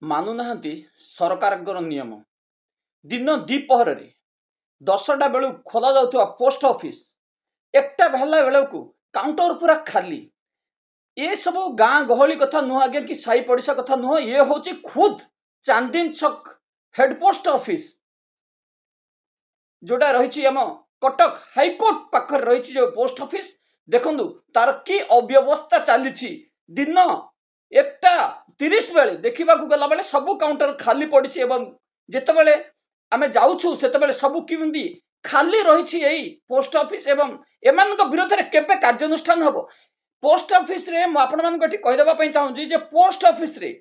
ମାନୁନାହାନ୍ତି ସରକାରଙ୍କର ନିୟମ। ଦିନ ଦ୍ୱିପହରରେ 10ଟା ବେଳୁ ଖୋଲା ଯାଉଥିବା ପୋଷ୍ଟ ଅଫିସ 1ଟା ହେଲା ବେଳକୁ କାଉଣ୍ଟର ପୁରା ଖାଲି। ଏ ସବୁ ଗାଁ ଗହଳି କଥା ନୁହଁ ଆଜ୍ଞା, କି ସାହି ପଡ଼ିଶା କଥା ନୁହଁ। ଏ ହଉଛି ଖୁଦ ଚାନ୍ଦିନ ଛକ ହେଡ ପୋଷ୍ଟ ଅଫିସ, जोटा रही आम कटक हाईकोर्ट पाखर रही जो पोस्ट ऑफिस। देखु तार कि अव्यवस्था चली। दिन 1टा 30 बेले देखा गला बेले सबू काउंटर खाली पड़ी। जिते बड़े आम जाऊँ से सबू किमी खाली रही यही पोस्ट ऑफिस एवं एम विरोध में केवे कार्यानुष्ठान हम पोस्ट ऑफिस रे आपण मानक कहीदेवाई चाहूँगी पोस्ट ऑफिस रे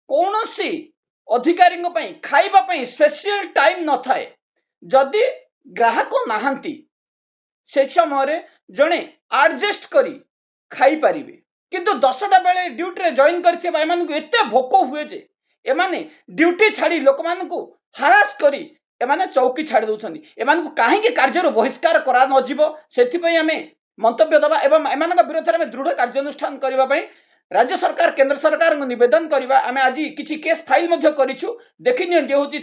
कौन सी अधिकारी खाइबा स्पेशल टाइम न थाए। जदि ग्राहक नहांती से समय जड़े एडजस्ट करी खाई पारिबे, किंतु 10टा बेले ड्यूटी रे जॉइन करथिबा एमानकु एते भोक हुए जे एमाने ड्यूटी छाड़ी लोक मानकु हारास करी एमाने चौकी छाड़ी दउछनी। एमानकु काहेकि कार्य बहिष्कार करा न जीवो सेथि पई हमें मंतव्य दबा एवं एमानक विरोध में दृढ़ कार्यानुष्ठान करबा पई राज्य सरकार केंद्र सरकार को निवेदन करबा। आमे आज किछि केस फाइल मध्ये करिछु। देखि नियंती होची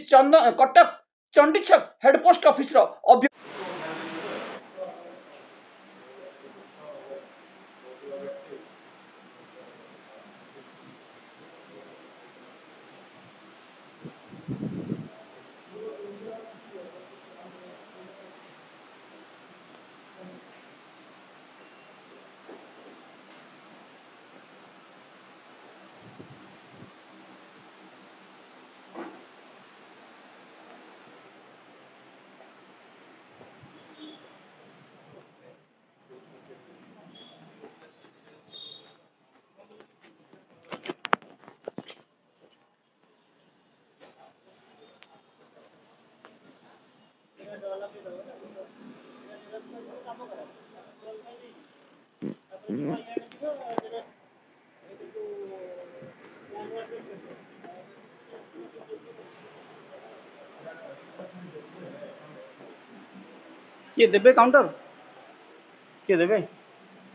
कटक चंडीछक हेड पोस्ट ऑफिस रो किए देबे काउंटर किए देबे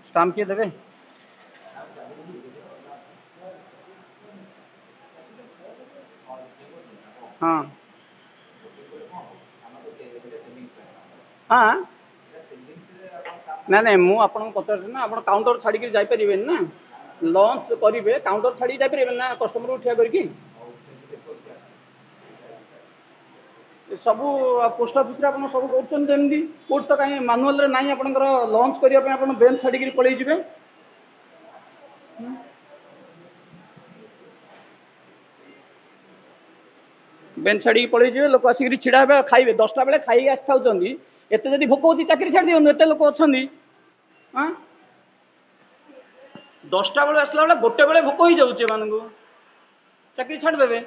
स्टाम्प किए देबे। हाँ हाँ ना ना मु आपन पचार ना आप काउंटर छाड़ी जाई परिबेन ना लंच करिवे काउंटर छाड़ी जाई परिबेन ना कस्टमर को ठिया करके सबू पोस्ट ऑफिस रे आपन सब करछन जेमदी कोर्ट तो कहीं मैनुअल रे नाही आपनकर लंच करिया पे आपन बेंच छाड़ी पळै जिवे। बेंच छाड़ी पळै जिवे लोक आसिक छिड़ा हेबे खाइबे 10टा बेले खाई आस थाउचंदी। एते जदी भोक होती चाकरी छाड़ दियो एते लोक अछंदी। हां 10टा बेले आसला बेले गोटे बेले भोक होई जाउचे मानगु चाकरी छाड़ देबे।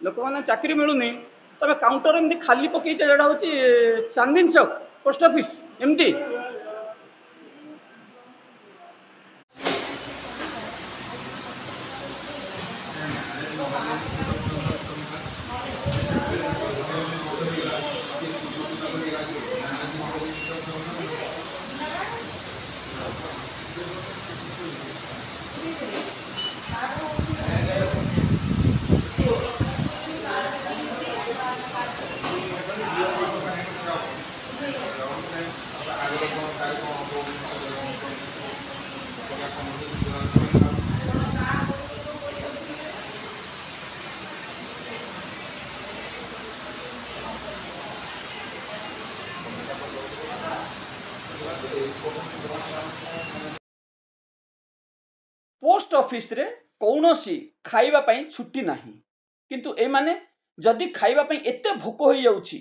लोक माने चाकरी मिलुनी तबे काउंटर एमदी खाली पकई जेडा होची Chandni Chowk post office एमदी। Post office रे कौनसी खाइबा पई छुट्टी नाही, किंतु ए माने जदि खाइबा पई एते भोक होई जाउछि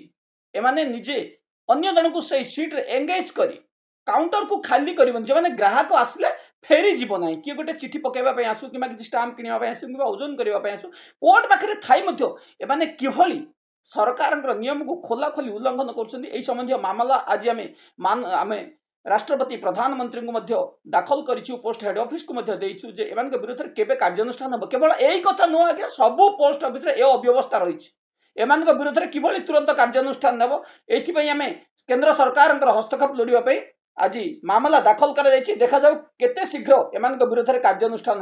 एमाने निजे अन्य जन को सही सीट रे एंगेज करी काउंटर को खाली करबन। जे माने ग्राहक आसले फेरी जीव नाही कि गोटे चिठी पकेबा पई आसु कि किछि स्टाम्प किनिबा पई आसु कि ओजन करबा पई आसु कोर्ट पाखरे थाई मध्य एमाने किभली सरकारक नियम को खोला खोली उल्लंघन करछन्ती। एई संबंधी मामला आज आमे राष्ट्रपति प्रधानमंत्री को मध्य दाखल करिछु। पोस्ट हेड ऑफिस को मध्य देइछु जे एमान के विरुद्ध रे केबे कार्यानुष्ठान हो। केवल एई कथा न आगे सबु पोस्ट ऑफिस रे ए अव्यवस्था रहिछि। एमान के विरुद्ध रे किभली तुरंत कार्यानुष्ठान नेबो एथि पई हमें केंद्र सरकार हस्तक्षेप लोडिबा पई आज मामला दाखल करा जायछि। देखा जाऊ केते शीघ्र एमान के विरुद्ध रे कार्यानुष्ठान